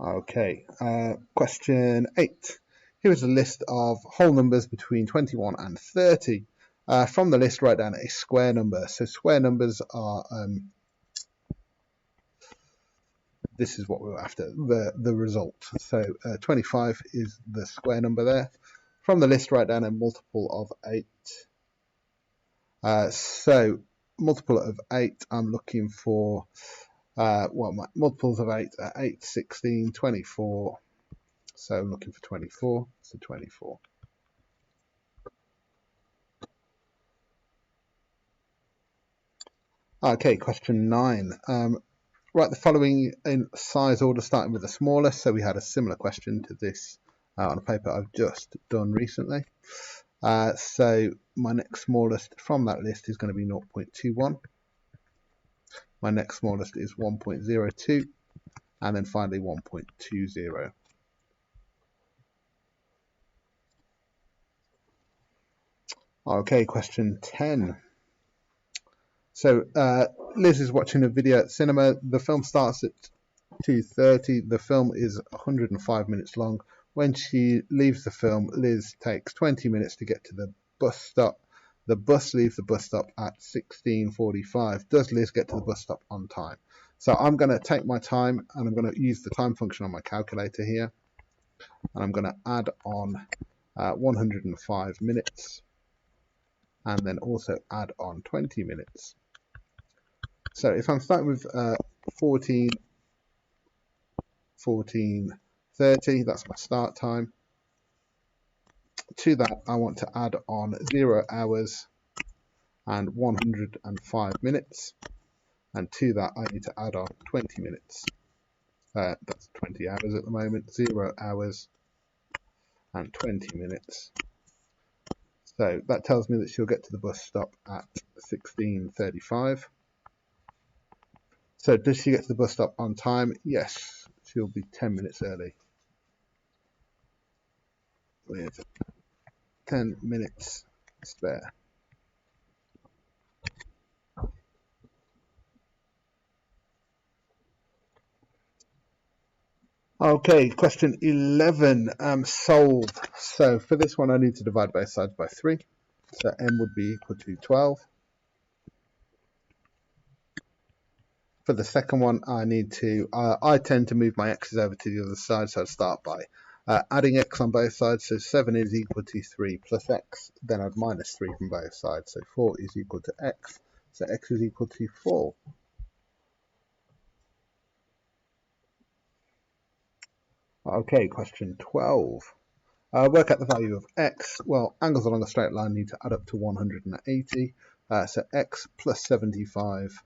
Okay, question 8. Here is a list of whole numbers between 21 and 30. From the list, write down a square number. So square numbers are, this is what we're after, the result. So 25 is the square number there. From the list, write down a multiple of 8. So multiple of 8, I'm looking for, well, my multiples of 8 are 8, 16, 24. So I'm looking for 24, so 24. Okay, question 9. Write the following in size order, starting with the smallest. So we had a similar question to this on a paper I've just done recently. So my next smallest from that list is going to be 0.21. My next smallest is 1.02, and then finally 1.20. Okay, question 10. So Liz is watching a video at cinema. The film starts at 2:30. The film is 105 minutes long. When she leaves the film, Liz takes 20 minutes to get to the bus stop. The bus leaves the bus stop at 16:45. Does Liz get to the bus stop on time? So I'm going to take my time and I'm going to use the time function on my calculator here. And I'm going to add on 105 minutes and then also add on 20 minutes. So if I'm starting with 14:30, that's my start time. To that, I want to add on 0 hours and 105 minutes. And to that, I need to add on 20 minutes. That's 20 hours at the moment. 0 hours and 20 minutes. So that tells me that she'll get to the bus stop at 16:35. So does she get to the bus stop on time? Yes, she'll be 10 minutes early. With 10 minutes spare. Okay, question 11, solve. So for this one, I need to divide both sides by 3. So m would be equal to 12. For the second one, I need to, I tend to move my x's over to the other side, so I'd start by adding x on both sides. So 7 is equal to 3 plus x, then I'd minus 3 from both sides. So 4 is equal to x, so x is equal to 4. Okay, question 12. Work out the value of x. Well, angles along a straight line need to add up to 180. So x plus 75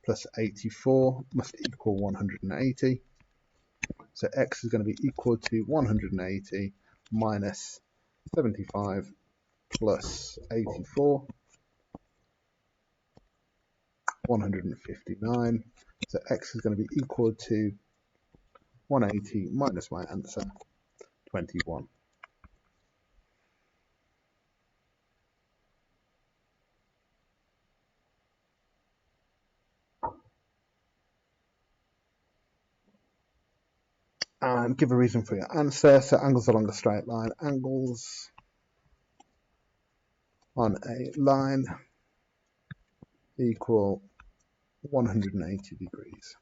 plus 84 must equal 180. So x is going to be equal to 180 minus 75 plus 84, 159. So x is going to be equal to 180 minus my answer, 21. And give a reason for your answer. So angles along a straight line, angles on a line equal 180 degrees.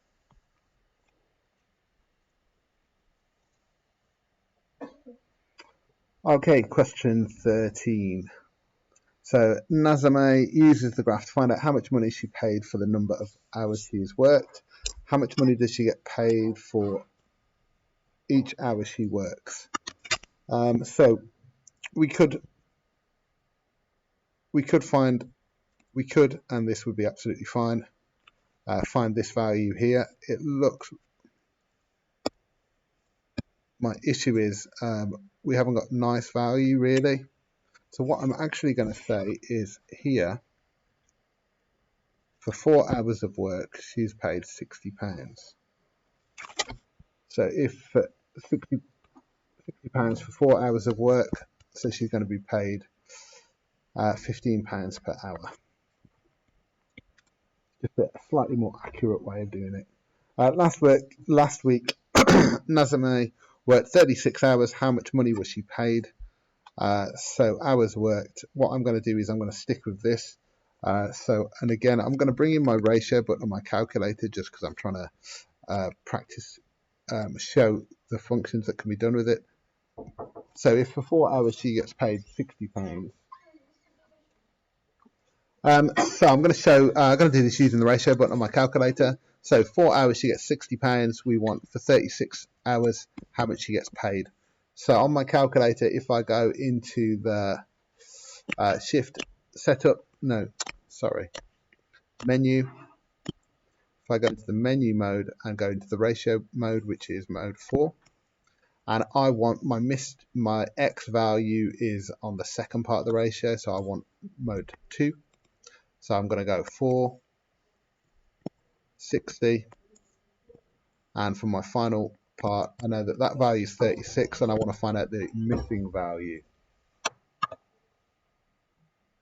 Okay, question 13. So Nazame uses the graph to find out how much money she paid for the number of hours she has worked. How much money does she get paid for each hour she works? So we could, and this would be absolutely fine, find this value here. It looks, my issue is we haven't got nice value really. So what I'm actually going to say is here, for 4 hours of work, she's paid £60. So if £60 for 4 hours of work, so she's going to be paid £15 per hour. Just a slightly more accurate way of doing it. Last week, Nazame worked 36 hours. How much money was she paid? So hours worked. What I'm going to do is I'm going to stick with this. And again, I'm going to bring in my ratio button on my calculator just because I'm trying to practice, show the functions that can be done with it. So if for 4 hours she gets paid £60, so I'm going to do this using the ratio button on my calculator. So 4 hours she gets £60. We want for 36 hours how much she gets paid. So on my calculator, if I go into the menu, if I go into the menu mode and go into the ratio mode, which is mode 4, and I want my X value is on the second part of the ratio, so I want mode 2. So I'm going to go 4, 60, and for my final part, I know that value is 36, and I want to find out the missing value.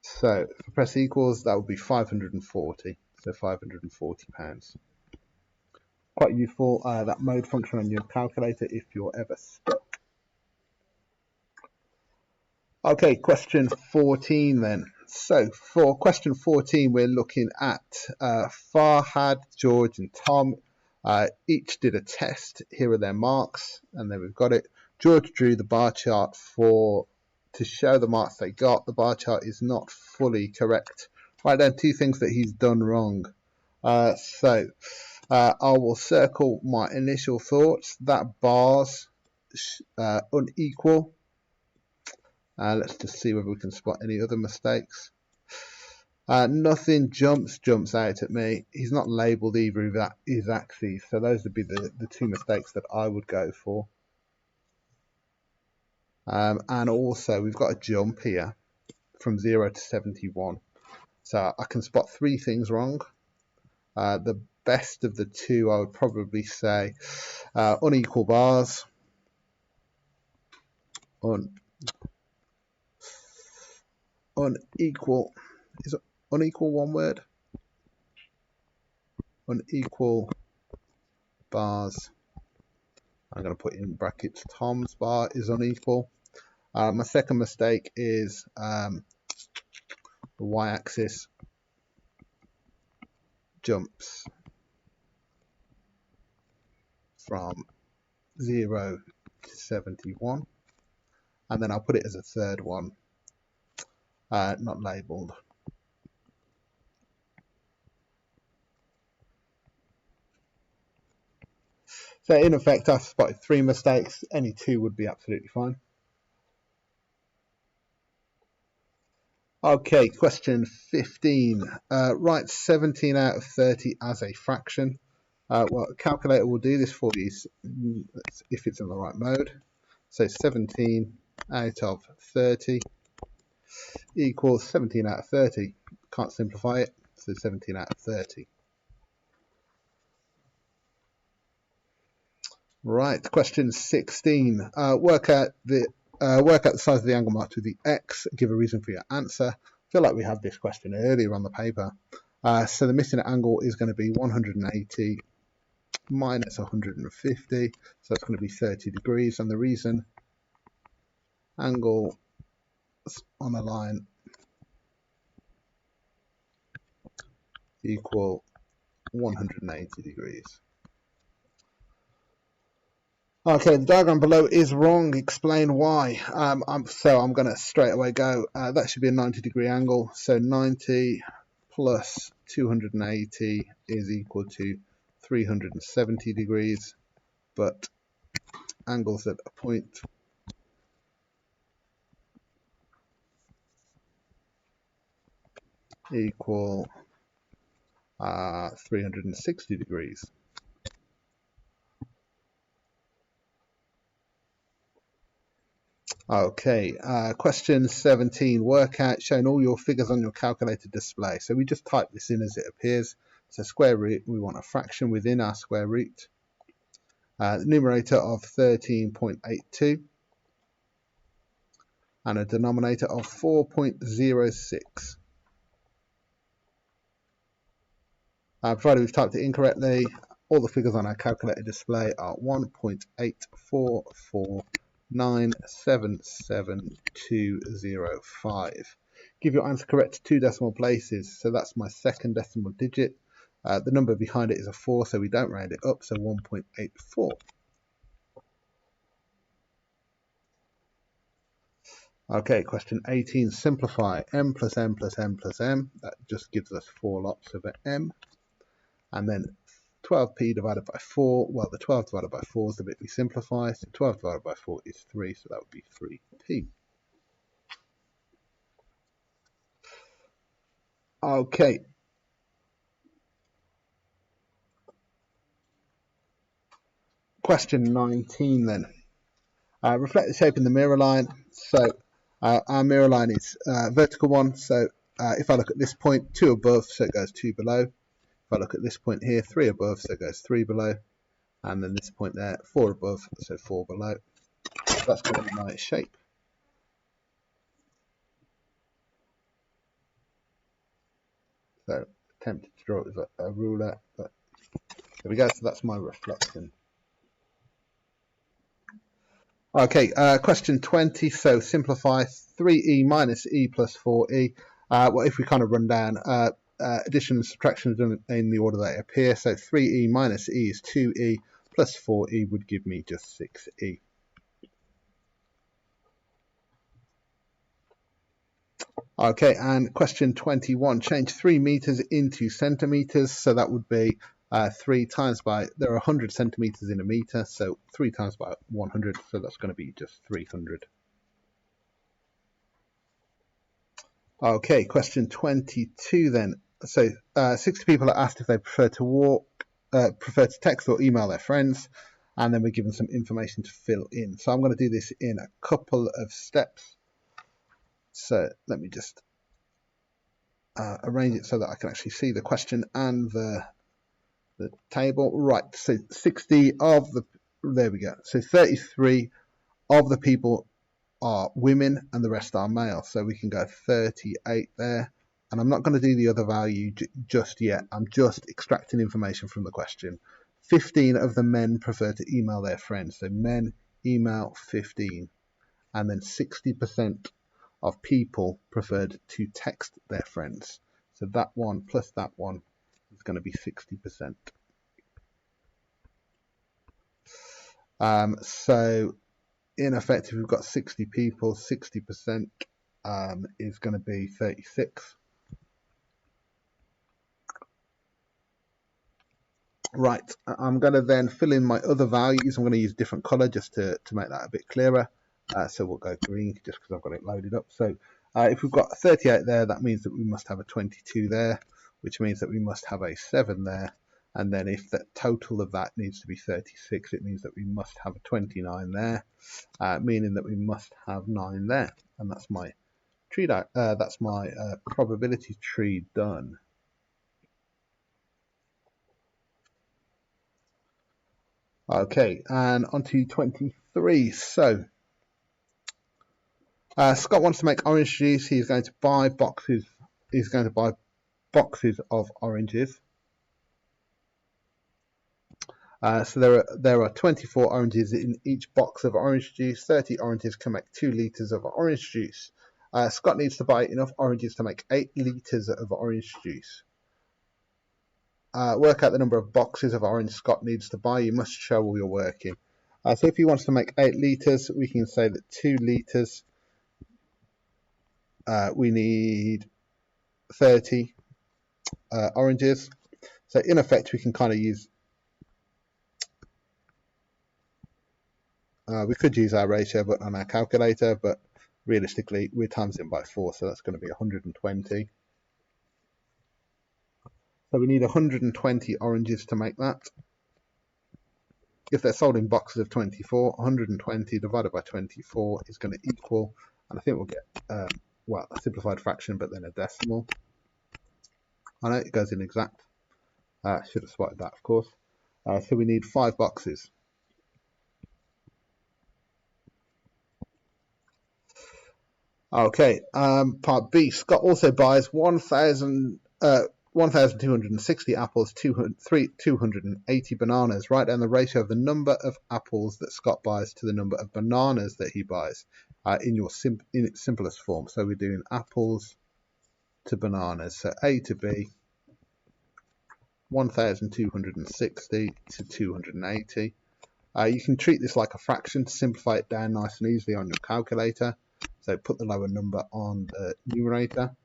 So if I press equals, that would be 540. So £540. Quite useful, that mode function on your calculator if you're ever stuck. Okay, question 14 then. So for question 14, we're looking at Farhad, George and Tom. Each did a test. Here are their marks, and then we've got it. George drew the bar chart to show the marks they got. The bar chart is not fully correct. Write down 2 things that he's done wrong. I will circle my initial thoughts. That bar's unequal. Let's just see whether we can spot any other mistakes. Nothing jumps out at me. He's not labelled either of his axes, so those would be the 2 mistakes that I would go for. And also we've got a jump here from 0 to 71. So I can spot 3 things wrong. The best of the 2, I would probably say unequal bars. Unequal. Is unequal one word? Unequal bars. I'm going to put in brackets. Tom's bar is unequal. My second mistake is the y-axis jumps from 0 to 71. And then I'll put it as a third one, not labelled. So in effect, I've spotted 3 mistakes. Any 2 would be absolutely fine. Okay, question 15. Write 17 out of 30 as a fraction. Well, a calculator will do this for you if it's in the right mode. So 17 out of 30 equals 17 out of 30. Can't simplify it, so 17 out of 30. Right, question 16. Work out the size of the angle marked with the X. Give a reason for your answer. I feel like we had this question earlier on the paper. So the missing angle is going to be 180 minus 150. So that's going to be 30 degrees. And the reason, angle on a line equal 180 degrees. Okay, the diagram below is wrong. Explain why. So I'm going to straight away go. That should be a 90-degree angle. So 90 plus 280 is equal to 370 degrees. But angles at a point equal 360 degrees. Okay, question 17, work out showing all your figures on your calculator display. So we just type this in as it appears. So square root, we want a fraction within our square root. The numerator of 13.82 and a denominator of 4.06. Provided we've typed it incorrectly, all the figures on our calculator display are 1.844977205. Give your answer correct to 2 decimal places, so that's my second decimal digit. The number behind it is a 4, so we don't round it up, so 1.84. Okay, question 18, simplify. M plus M plus M plus M, that just gives us 4 lots of M. And then 12p divided by 4, well, the 12 divided by 4 is the bit we simplify, so 12 divided by 4 is 3, so that would be 3p. Okay. Question 19 then. Reflect the shape in the mirror line. So our mirror line is vertical one, so if I look at this point, 2 above, so it goes 2 below. If I look at this point here, 3 above, so it goes 3 below. And then this point there, 4 above, so 4 below. So that's going to be my shape. So tempted to draw it with a ruler, but there we go. So that's my reflection. Okay, question 20. So simplify 3e minus e plus 4e. Well, if we kind of run down, addition and subtraction is done in the order they appear. So 3e minus e is 2e plus 4e would give me just 6e. Okay, and question 21. Change 3 meters into centimeters. So that would be 3 times by, there are 100 centimeters in a meter, so 3 times by 100, so that's going to be just 300. Okay, question 22 then. So 60 people are asked if they prefer to text or email their friends, and then we're given some information to fill in. So I'm going to do this in a couple of steps. So let me just arrange it so that I can actually see the question and the table. Right, so 60 of the, there we go. So 33 of the people are women and the rest are male. So we can go 38 there. And I'm not going to do the other value just yet. I'm just extracting information from the question. 15 of the men prefer to email their friends. So men email 15. And then 60% of people preferred to text their friends. So that one plus that one is going to be 60%. So in effect, if we've got 60 people, 60% is going to be 36. Right, I'm going to then fill in my other values. I'm going to use a different color just to make that a bit clearer. So we'll go green just because I've got it loaded up. So if we've got 38 there, that means that we must have a 22 there, which means that we must have a 7 there. And then if the total of that needs to be 36, it means that we must have a 29 there, meaning that we must have 9 there. And that's my tree. That's my probability tree done. Okay, and on to 23. So Scott wants to make orange juice. He's going to buy boxes. He's going to buy boxes of oranges. So there are 24 oranges in each box of orange juice. 30 oranges can make 2 liters of orange juice. Scott needs to buy enough oranges to make 8 liters of orange juice. Work out the number of boxes of orange Scott needs to buy. You must show all your working. So if he wants to make 8 liters, we can say that 2 liters, we need 30 oranges. So in effect, we can kind of use, we could use our ratio button on our calculator, but realistically, we're timesing by 4, so that's going to be 120. So we need 120 oranges to make that. If they're sold in boxes of 24, 120 divided by 24 is going to equal, and I think we'll get, well, a simplified fraction, but then a decimal. I know it goes in exact. Should have spotted that, of course. So we need 5 boxes. Okay, part B. Scott also buys 1,000 1,260 apples, 280 bananas. Write down the ratio of the number of apples that Scott buys to the number of bananas that he buys in its simplest form. So we're doing apples to bananas. So A to B, 1,260 to 280. You can treat this like a fraction to simplify it down nice and easily on your calculator. So put the lower number on the numerator.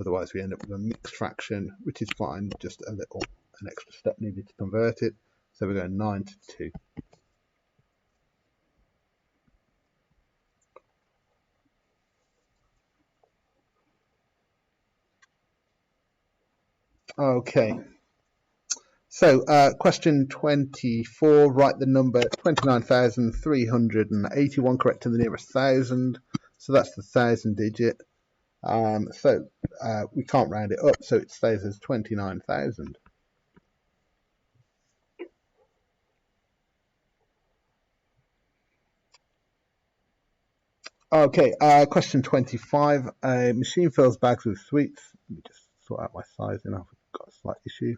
Otherwise we end up with a mixed fraction, which is fine, just an extra step needed to convert it. So we're going 9 to 2. Okay. So question 24, write the number 29,381 correct to the nearest thousand. So that's the 1,000 digit. So we can't round it up, so it stays as 29,000. Okay, question 25. A machine fills bags with sweets. Let me just sort out my sizing. I've got a slight issue.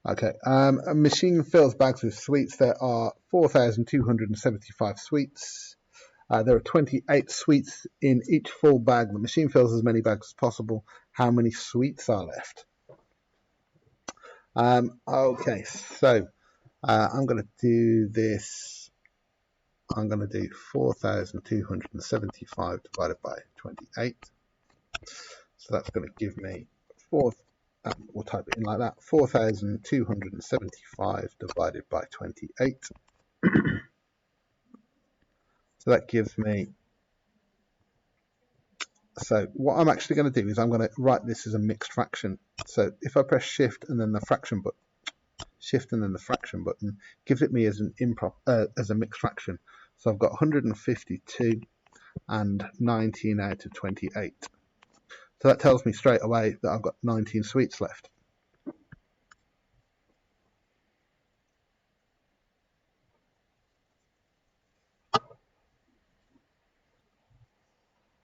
Okay, a machine fills bags with sweets. There are 4,275 sweets. There are 28 sweets in each full bag. The machine fills as many bags as possible. How many sweets are left? Okay, so I'm going to do this. I'm going to do 4,275 divided by 28. So that's going to give me we'll type it in like that, 4,275 divided by 28. So that gives me, so what I'm actually going to do is I'm going to write this as a mixed fraction. So if I press shift and then the fraction button, gives it me as an as a mixed fraction. So I've got 152 and 19 out of 28. So that tells me straight away that I've got 19 sweets left.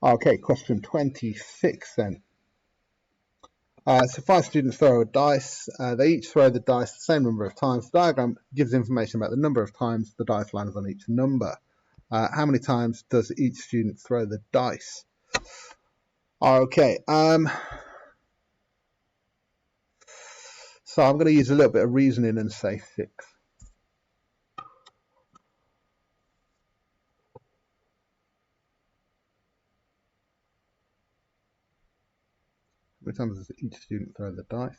Okay, question 26 then. So 5 students throw a dice. They each throw the dice the same number of times. The diagram gives information about the number of times the dice lands on each number. How many times does each student throw the dice? Okay, so I'm going to use a little bit of reasoning and say 6. How many times does each student throw the dice?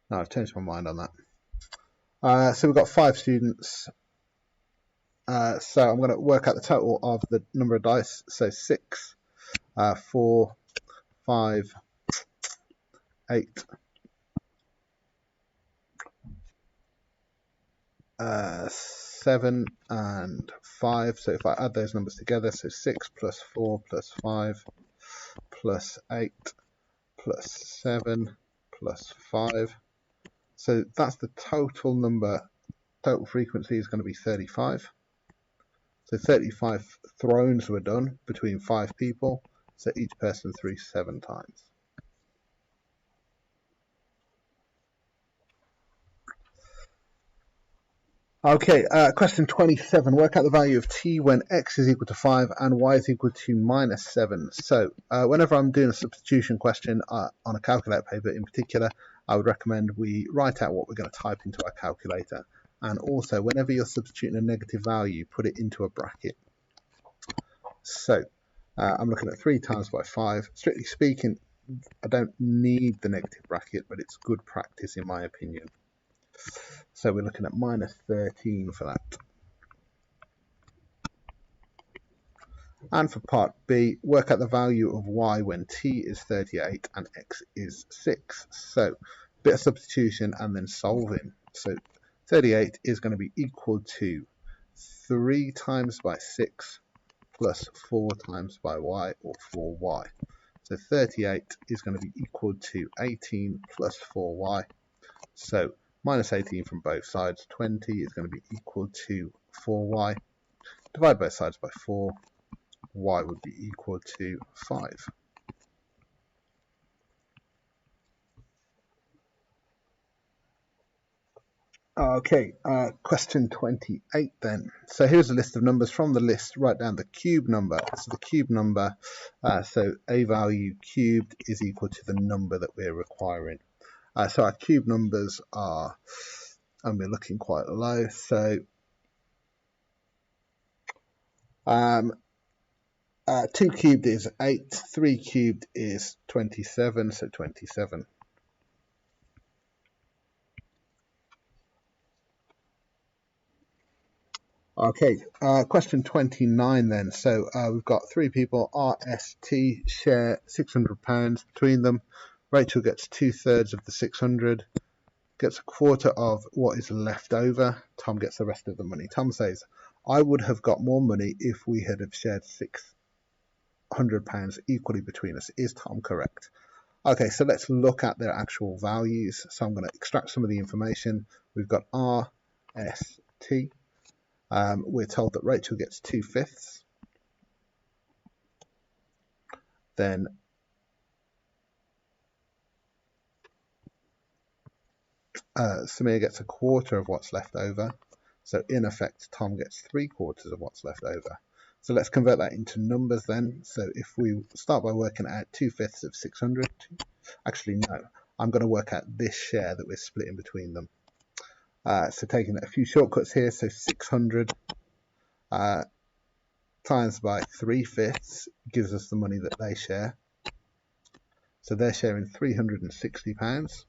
No, I've changed my mind on that. So we've got 5 students. So I'm going to work out the total of the number of dice. So 6, 4, 5, 8, 7 and 5. So if I add those numbers together, so 6 plus 4 plus 5 plus 8 plus 7 plus 5. So that's the total number. Total frequency is going to be 35. So 35 throws were done between 5 people. So each person threw 7 times. Okay, question 27. Work out the value of t when x is equal to 5 and y is equal to minus 7. So whenever I'm doing a substitution question on a calculator paper in particular, I would recommend we write out what we're going to type into our calculator. And also, whenever you're substituting a negative value, put it into a bracket. So I'm looking at 3 times by 5. Strictly speaking, I don't need the negative bracket, but it's good practice in my opinion. So we're looking at minus 13 for that. And for part B, work out the value of y when t is 38 and x is 6. So bit of substitution and then solving. So 38 is going to be equal to 3 times by 6 plus 4 times by y, or 4y. So 38 is going to be equal to 18 plus 4y. So minus 18 from both sides, 20 is going to be equal to 4y. Divide both sides by 4, y would be equal to 5. Okay, question 28 then. So here's a list of numbers. From the list, write down the cube number. So the cube number, so a value cubed is equal to the number that we're requiring. So our cube numbers are, and we're looking quite low, so 2 cubed is 8, 3 cubed is 27, so 27. Okay, question 29 then. So we've got 3 people, R, S, T, share £600 between them. Rachel gets 2/3 of the 600, gets a quarter of what is left over. Tom gets the rest of the money. Tom says, I would have got more money if we had have shared £600 equally between us. Is Tom correct? Okay, so let's look at their actual values. So I'm going to extract some of the information. We've got R, S, T. We're told that Rachel gets 2/5. Then Samir gets a quarter of what's left over. So in effect, Tom gets 3/4 of what's left over. So let's convert that into numbers then. So if we start by working out 2/5 of 600, actually no, I'm going to work out this share that we're splitting between them. So taking a few shortcuts here, so 600 times by 3/5 gives us the money that they share. So they're sharing £360.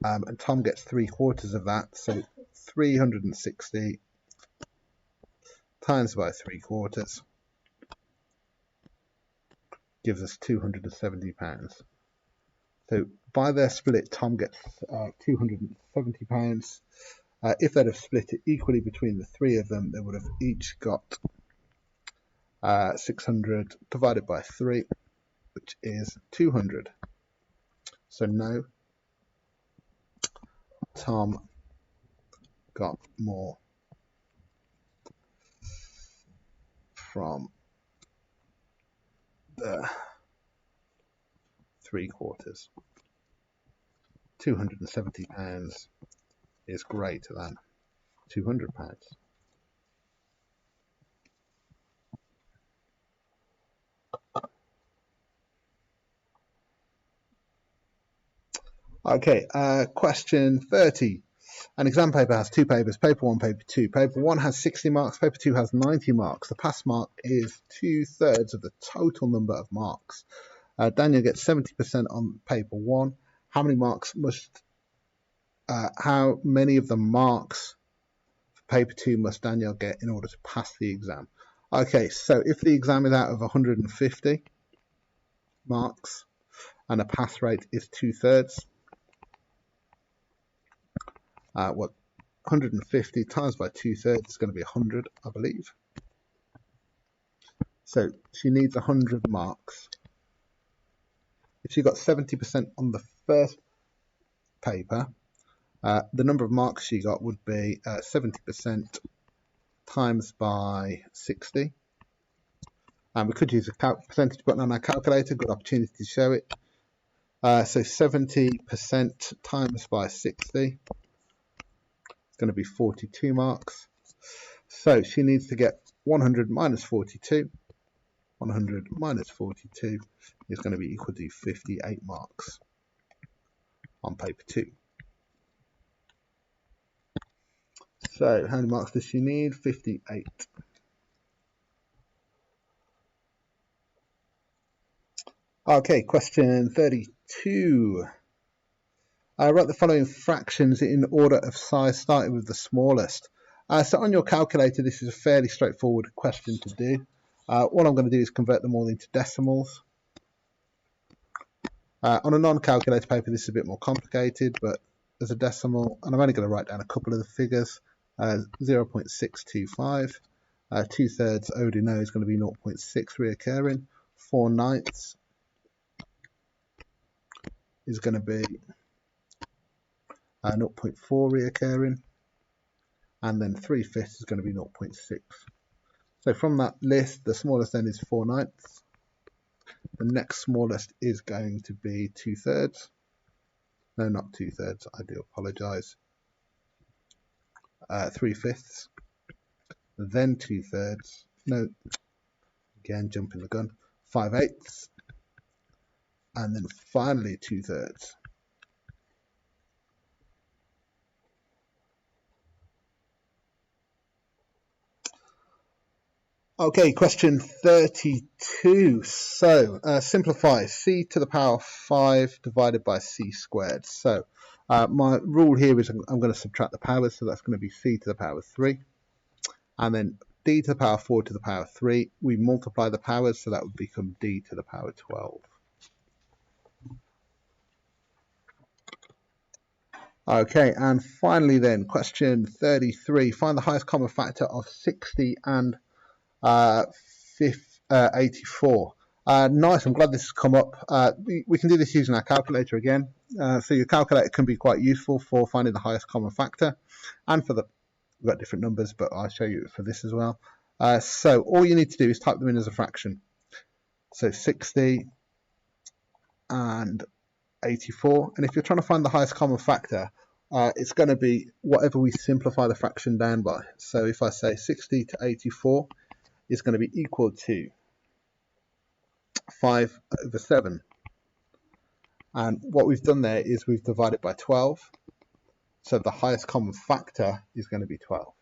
And Tom gets 3/4 of that, so 360 times by 3/4 gives us £270. So by their split, Tom gets £270. If they'd have split it equally between the 3 of them, they would have each got 600 divided by 3, which is 200. So no, Tom got more from the 3/4. £270 is greater than £200. Okay, question 30. An exam paper has 2 papers, paper 1, paper 2. Paper 1 has 60 marks, paper 2 has 90 marks. The pass mark is 2/3 of the total number of marks. Daniel gets 70% on paper 1. How many of the marks for paper 2 must Daniel get in order to pass the exam? Okay, so if the exam is out of 150 marks and a pass rate is 2/3, 150 times by 2/3 is going to be 100, I believe. So she needs 100 marks. If she got 70% on the first paper, the number of marks she got would be 70% times by 60. And we could use a percentage button on our calculator, good opportunity to show it. So 70% times by 60 is going to be 42 marks. So she needs to get 100 minus 42. 100 minus 42 is going to be equal to 58 marks on paper 2. So how many marks does she need? 58. Okay, question 32. Write the following fractions in order of size, starting with the smallest. So on your calculator, this is a fairly straightforward question to do. What I'm going to do is convert them all into decimals. On a non-calculator paper, this is a bit more complicated, but as a decimal, and I'm only going to write down a couple of the figures. 0.625. 2/3 I already know is going to be 0.6 reoccurring. 4/9 is going to be 0.4 reoccurring, and then 3/5 is going to be 0.6. So from that list, the smallest then is 4/9. The next smallest is going to be 2/3. No, not 2/3. I do apologise. 3/5. Then 2/3. No, again jumping the gun. 5/8. And then finally 2/3. Okay, question 32. So simplify c to the power 5 divided by c squared. So my rule here is I'm going to subtract the powers, so that's going to be c to the power 3. And then d to the power 4 to the power 3. We multiply the powers, so that would become d to the power 12. Okay, and finally then, question 33. Find the highest common factor of 60 and 84. Nice, I'm glad this has come up. We can do this using our calculator again. So your calculator can be quite useful for finding the highest common factor, and for we've got different numbers, but I'll show you for this as well. So all you need to do is type them in as a fraction. So 60 and 84, and if you're trying to find the highest common factor, it's going to be whatever we simplify the fraction down by. So if I say 60 to 84 is going to be equal to 5/7. And what we've done there is we've divided by 12. So the highest common factor is going to be 12.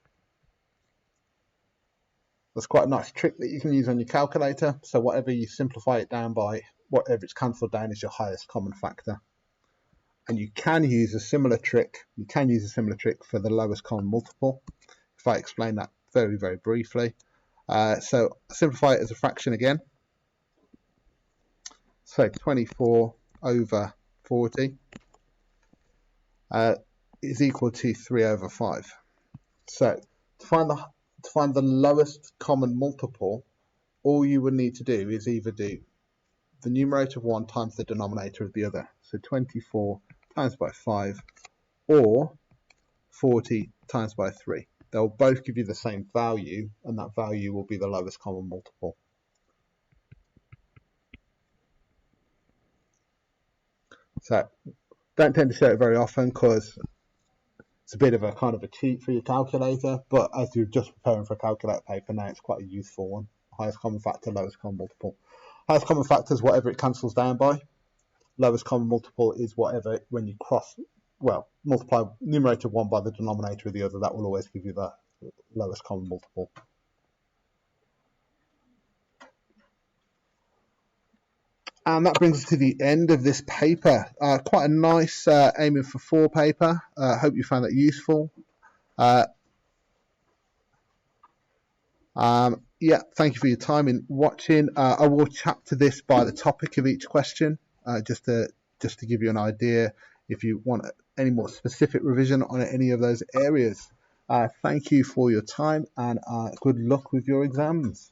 That's quite a nice trick that you can use on your calculator. So whatever you simplify it down by, whatever it's cancelled down is your highest common factor. And you can use a similar trick. You can use a similar trick for the lowest common multiple. If I explain that very, very briefly. So simplify it as a fraction again. So 24/40 is equal to 3/5. So to find the lowest common multiple, all you would need to do is either do the numerator of one times the denominator of the other. So 24 times by 5 or 40 times by 3. They'll both give you the same value, and that value will be the lowest common multiple. So don't tend to show it very often because it's a bit of a kind of a cheat for your calculator, but as you're just preparing for a calculator paper now, it's quite a useful one. Highest common factor, lowest common multiple. Highest common factor is whatever it cancels down by. Lowest common multiple is whatever, when you multiply numerator of one by the denominator of the other, that will always give you the lowest common multiple. And that brings us to the end of this paper. Quite a nice aiming for 4 paper. Hope you found that useful. Yeah, thank you for your time in watching. I will chapter this by the topic of each question, just to give you an idea if you want any more specific revision on any of those areas. Thank you for your time, and good luck with your exams.